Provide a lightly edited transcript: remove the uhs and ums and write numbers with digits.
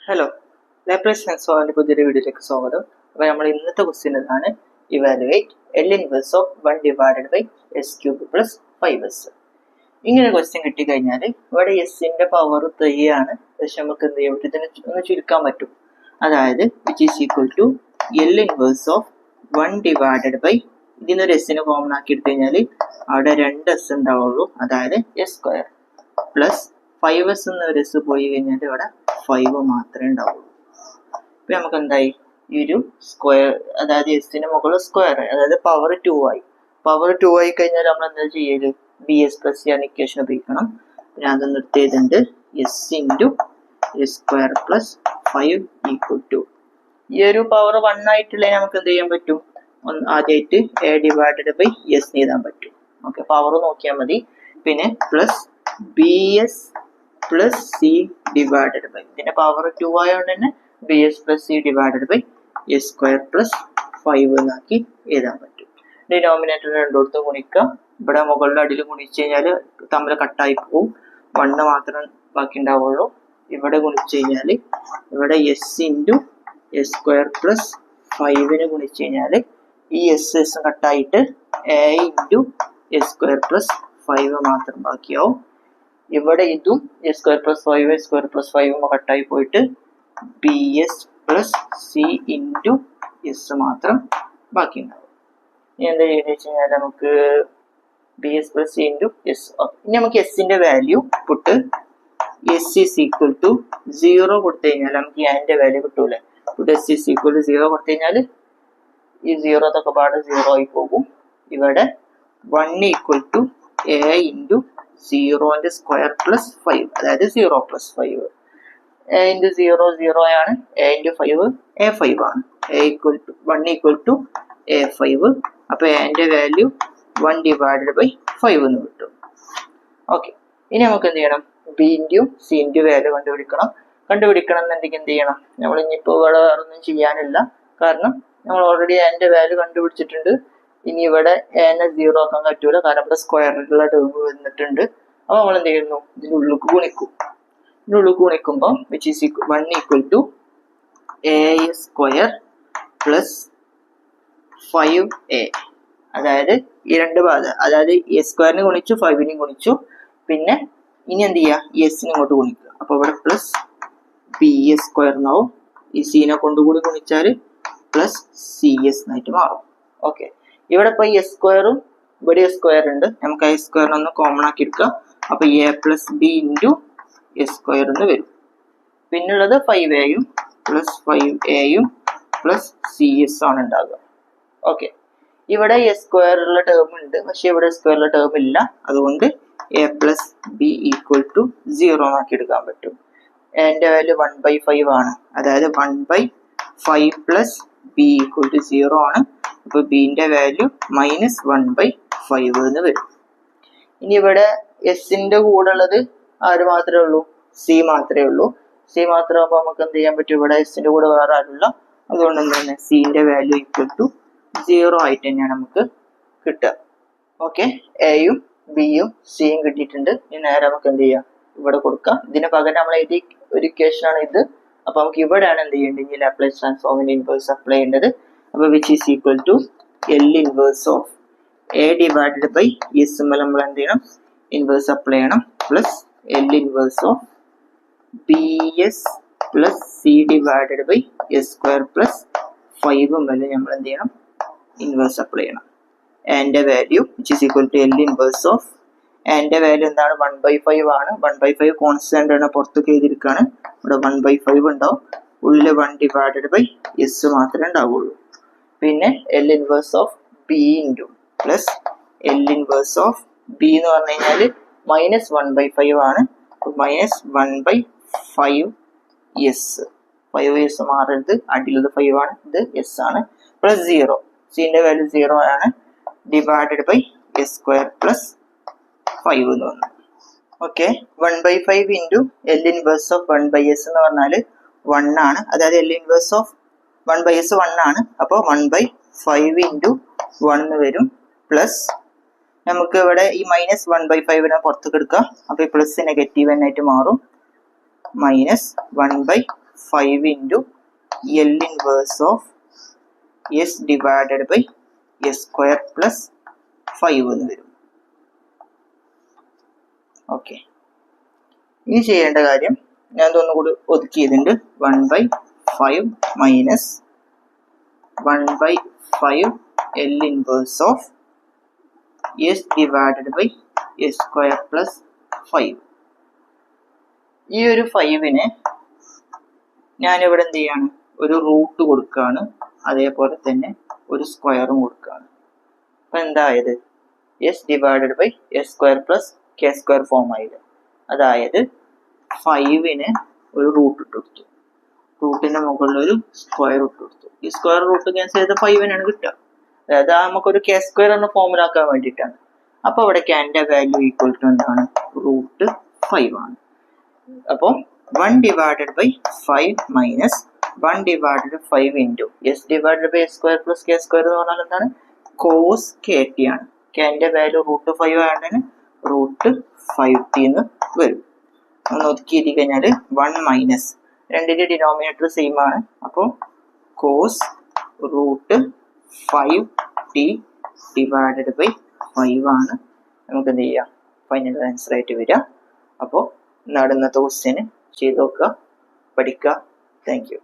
Hello, Laplace ട്രാൻസ്ഫോമിന്റെ പുതിയൊരു വീഡിയോയിലേക്ക് സ്വാഗതം. അപ്പോൾ നമ്മൾ ഇന്നത്തെ ക്വസ്റ്റ്യൻ ഇതാണ്, evaluate L inverse of 1 divided by S cube plus 5s. ഇങ്ങനെ ക്വസ്റ്റ്യൻ കിട്ടിക്കഴിഞ്ഞാൽ ഇവിടെ എസിന്റെ പവർ 3 ആണ്. പക്ഷെ നമുക്ക് എന്ത് ചെയ്യാൻ പറ്റും, ഇതിനെ ഒന്ന് ചുരുക്കാൻ പറ്റും. അതായത് which is equal to L inverse of 1 divided by, ഇതിനൊരു എസിനെ കോമൺ ആക്കി എടുത്തു കഴിഞ്ഞാൽ അവിടെ 2s ഉണ്ടാവുള്ളൂ, അതായത് എസ് സ്ക്വയർ പ്ലസ് 5s എന്നൊരു എസ് പോയി കഴിഞ്ഞാൽ ഇവിടെ 5 മാത്രമേ ഉണ്ടാവുള്ളൂ. ഇപ്പൊ നമുക്ക് എന്തായി, ഈ ഒരു സ്ക്വയർ, അതായത് എസിന് മുകളിൽ സ്ക്വയർ, അതായത് പവർ 2 ആയി. പവർ 2 ആയി കഴിഞ്ഞാൽ നമ്മൾ എന്താ ചെയ്യല്, ബി എസ് പ്ലസ് സി ആണ് ഇക്വേഷൻ ഉപയോഗിക്കണം. പിന്നെ അതൊന്ന് എടുത്തേതുണ്ട്, S into S square plus 5 equal to, ഈ ഒരു പവർ 1 ആയിട്ടുള്ള നമുക്ക് എന്ത് ചെയ്യാൻ പറ്റും, ആദ്യമായിട്ട് എ ഡിവൈഡഡ് ബൈ എസ് എഴുതാൻ പറ്റും. ഓക്കെ, പവർ നോക്കിയാൽ മതി. പിന്നെ plus B S plus C divided by, ഇതിന്റെ പവർ 2 ആയതുകൊണ്ട് തന്നെ B S plus C divided by S square plus 5 എന്നാക്കി എഴുതാൻ പറ്റും. ഡിനോമിനേറ്റർ രണ്ടിടത്തും ഗുണിക്കാം. ഇവിടെ മുകളിൽ അടിയിൽ ഗുണിച്ചു കഴിഞ്ഞാൽ തമ്മിൽ കട്ടായി പോവും, 1 മാത്രം ബാക്കി ഉണ്ടാവുള്ളൂ. ഇവിടെ ഗുണിച്ചു കഴിഞ്ഞാൽ ഇവിടെ S into S square plus 5നെ ഗുണിച്ചു കഴിഞ്ഞാൽ ഈ എസ് എസ് കട്ടായിട്ട് A into S square plus 5 മാത്രം ബാക്കിയാവും. ഇവിടെ ഇതും S square plus 5 S square plus 5 കട്ടായി പോയിട്ട് B S plus C into S മാത്രം ബാക്കി ഉണ്ടാവും. ഇനി എന്താ ചെയ്യുന്നത് വെച്ച് കഴിഞ്ഞാൽ നമുക്ക് B S plus C into S. ഇനി നമുക്ക് എസിന്റെ value put S is equal to 0 കൊടുത്തു കഴിഞ്ഞാൽ നമുക്ക് അതിന്റെ വാല്യൂ കിട്ടൂല. Put S is equal to 0 കൊടുത്തു കഴിഞ്ഞാൽ ഈ 0 തൊക്കെ പാട് 0 ആയി പോകും. ഇവിടെ 1 ഈക്വൽ ടു എ ഇൻറ്റു 0ന്റെ സ്ക്വയർ പ്ലസ് 5, അതായത് 0 പ്ലസ് 5. എ ഇൻറ്റു 0 0 ആണ്, എ ഇൻറ്റു 5 എ 5 ആണ്. A equal to 1 equal to A 5. അപ്പോൾ എന്റെ വാല്യൂ 1 ഡിവൈഡഡ് ബൈ 5 എന്ന് കിട്ടും. ഓക്കെ, ഇനി നമുക്ക് എന്ത് ചെയ്യണം, B into C into value കണ്ടുപിടിക്കണം എന്നുണ്ടെങ്കിൽ എന്ത് ചെയ്യണം, നമ്മൾ ഇനിയിപ്പോൾ ഇവിടെ വേറെ ഒന്നും ചെയ്യാനില്ല. കാരണം നമ്മൾ ഓൾറെഡി എന്റെ വാല്യൂ കണ്ടുപിടിച്ചിട്ടുണ്ട്. ഇനി ഇവിടെ എന്നെ 0 ആക്കാൻ പറ്റൂല, കാരണം ഇവിടെ സ്ക്വയറിലുള്ള ടേം വന്നിട്ടുണ്ട്. അപ്പൊ നമ്മൾ എന്ത് ചെയ്യുന്നു, ഇതിനുള്ളിലേക്ക് ഗുണിക്കും. ഇതിനുള്ളിലേക്ക് ഗുണിക്കുമ്പോൾ which is 1 equal to A square plus 5a, അതായത് ഈ രണ്ട് ഭാഗം, അതായത് എ സ്ക്വയറിന് ഗുണിച്ചു 5നെയും ഗുണിച്ചു. പിന്നെ ഇനി എന്ത് ചെയ്യുക, എസിന് ഇങ്ങോട്ട് ഗുണിക്കുക. അപ്പൊ ഇവിടെ പ്ലസ് ബി എസ് സ്ക്വയർ എന്നാവും. ഈ സീനെ കൊണ്ടുകൂടി ഗുണിച്ചാൽ പ്ലസ് സി എസ് എന്നായിട്ട് മാറും. ഓക്കെ, ഇവിടെ ഇപ്പൊ എസ് സ്ക്വയറും ഇവിടെ എസ് സ്ക്വയർ ഉണ്ട്, നമുക്ക് എസ് സ്ക്വയറിനൊന്ന് കോമൺ ആക്കി എടുക്കാം. അപ്പൊ A plus B into S square എന്ന് വരും. പിന്നുള്ളത് 5aയും പ്ലസ് 5aയും പ്ലസ് സി എസ് ആണ് ഉണ്ടാകുക. ഓക്കെ, ഇവിടെ എസ് സ്ക്വയറുള്ള ടേം ഉണ്ട്, പക്ഷെ ഇവിടെ സ്ക്വയറുള്ള ടേം ഇല്ല. അതുകൊണ്ട് A plus B equal to 0 ആക്കി എടുക്കാൻ പറ്റും. എന്റെ വാല്യൂ 1/5 ആണ്, അതായത് 1/5 പ്ലസ് ബി ഈക്വൽ ടു 0 ആണ്. അപ്പൊ ബിന്റെ വാല്യൂ മൈനസ് 1/5 എന്ന് വരും. ഇനി ഇവിടെ എസിന്റെ കൂടെ ഉള്ളത് ആര് മാത്രമേ ഉള്ളൂ, സി മാത്രമേ ഉള്ളൂ. സി മാത്രമാകുമ്പോൾ നമുക്ക് എന്ത് ചെയ്യാൻ പറ്റും, ഇവിടെ എസിന്റെ കൂടെ വേറെ ആരുമില്ല. അതുകൊണ്ട് എന്താണ് സിന്റെ വാല്യൂ ഈക്വൽ ടു 0 ആയിട്ട് തന്നെയാണ് നമുക്ക് കിട്ടുക. ഓക്കെ, എയും ബിയും സിയും കിട്ടിയിട്ടുണ്ട്. ഇനി നേരെ നമുക്ക് എന്ത് ചെയ്യാം, ഇവിടെ കൊടുക്കാം. ഇതിന് പകരം നമ്മൾ എഴുതിയ ഒരു ഇക്വേഷൻ ആണ് ഇത്. അപ്പൊ നമുക്ക് ഇവിടെയാണ് എന്ത് ചെയ്യേണ്ടത്, ഇനി ലാപ്ലേസ് ട്രാൻസ്ഫോമിന്റെ ഇൻവേഴ്സ് അപ്ലൈ ചെയ്യേണ്ടത്. അപ്പൊ which is equal to L inverse of A divided by S നമ്മൾ എന്ത് ചെയ്യണം, ഇൻവേഴ്സ് അപ്ലൈ ചെയ്യണം. Plus L inverse of B S plus C divided by S square plus 5 നമ്മൾ എന്ത് ചെയ്യണം, ഇൻവേഴ്സ് അപ്ലൈ ചെയ്യണം. എന്റെ value which is equal to L inverse of, എന്റെ വാല്യൂ എന്താണ്, 1/5 ആണ്. 1/5 കോൺസ്റ്റന്റ് ആണ്, പുറത്തേക്ക് എഴുതിയിരിക്കുകയാണ്. ഇവിടെ 1/5 ഉണ്ടാവും. ഉള്ളിൽ 1 ഡിവൈഡഡ് ബൈ എസ് മാത്രമേ ഉണ്ടാവുള്ളൂ. പിന്നെ L inverse of B into plus L inverse of B എന്ന് പറഞ്ഞു കഴിഞ്ഞാൽ മൈനസ് 1/5 ആണ്. മൈനസ് 1/5 എസ്, 5s മാറരുത്, അടിയിലത് 5 ആണ്, ഇത് എസ് ആണ്. പ്ലസ് 0, സിന്റെ വാല്യൂ 0 ആണ്, divided by S square plus 5 എന്ന് വന്നു. Okay, 1/5 into L inverse of 1/s എന്ന് പറഞ്ഞാൽ 1 ആണ്, അതായത് എൽ ഇൻവേഴ്സ് ഓഫ് 1/s 1 ആണ്. അപ്പോൾ 1/5 ഇൻറ്റു 1 വരും. പ്ലസ് നമുക്ക് ഇവിടെ ഈ മൈനസ് 1/5 പുറത്തേക്ക് എടുക്കാം. അപ്പോൾ ഈ പ്ലസ് നെഗറ്റീവ് ആയിട്ട് മാറും. Minus 1/5 5 into L inverse of S divided by S square plus 5 എന്ന് വരും. ഓക്കെ, ഇനി ചെയ്യേണ്ട കാര്യം ഞാൻ ഒന്നുകൂടി ഒതുക്കിയതുണ്ട്. 1/5 minus 1/5 L inverse of S divided by S square plus 5. ഈ ഒരു 5ന് ഞാനിവിടെ എന്ത് ചെയ്യാണ്, ഒരു റൂട്ട് കൊടുക്കുകയാണ്, അതേപോലെ തന്നെ ഒരു സ്ക്വയറും കൊടുക്കുകയാണ്. അപ്പം എന്തായത്, S divided by S square plus K square form ആയില്ല. അതായത് 5ന് ഒരു റൂട്ട് ഇട്ട് കൊടുത്തു, റൂട്ടിന്റെ മുകളിൽ ഒരു സ്ക്വയർ ഇട്ട് കൊടുത്തു. ഈ സ്ക്വയർ റൂട്ട് ക്യാൻസൽ ചെയ്ത 5നാണ് കിട്ടുക. അതായത് നമുക്കൊരു കെ സ്ക്വയർ എന്ന ഫോമിലാക്കാൻ വേണ്ടിയിട്ടാണ്. അപ്പൊ അവിടെ ക്യാൻ്റെ വാല്യൂ ഈക്വൽ ടു എന്താണ്, റൂട്ട് 5 ആണ്. അപ്പോൾ 1 divided by 5 minus 1 divided 5 into S divided by S square plus K square എന്ന് പറഞ്ഞാൽ എന്താണ്, കോസ് കെ ടി ആണ്. ക്യാൻ്റെ വാല്യൂ റൂട്ട് 5 ആയതിന് റൂട്ട് 5t എന്ന് വരും. ഒന്ന് ഒതുക്കി എഴുതി കഴിഞ്ഞാൽ 1 മൈനസ്, രണ്ടിന്റെ ഡിനോമിനേറ്റർ സെയിം ആണ്. അപ്പോൾ cos root 5t divided by 5 ആണ് നമുക്ക് എന്ത് ചെയ്യാം, ഫൈനൽ ആൻസർ ആയിട്ട് വരിക. അപ്പോൾ ഇന്നത്തെ ക്വസ്റ്റ്യന് ചെയ്ത് നോക്കുക, പഠിക്കുക. Thank you.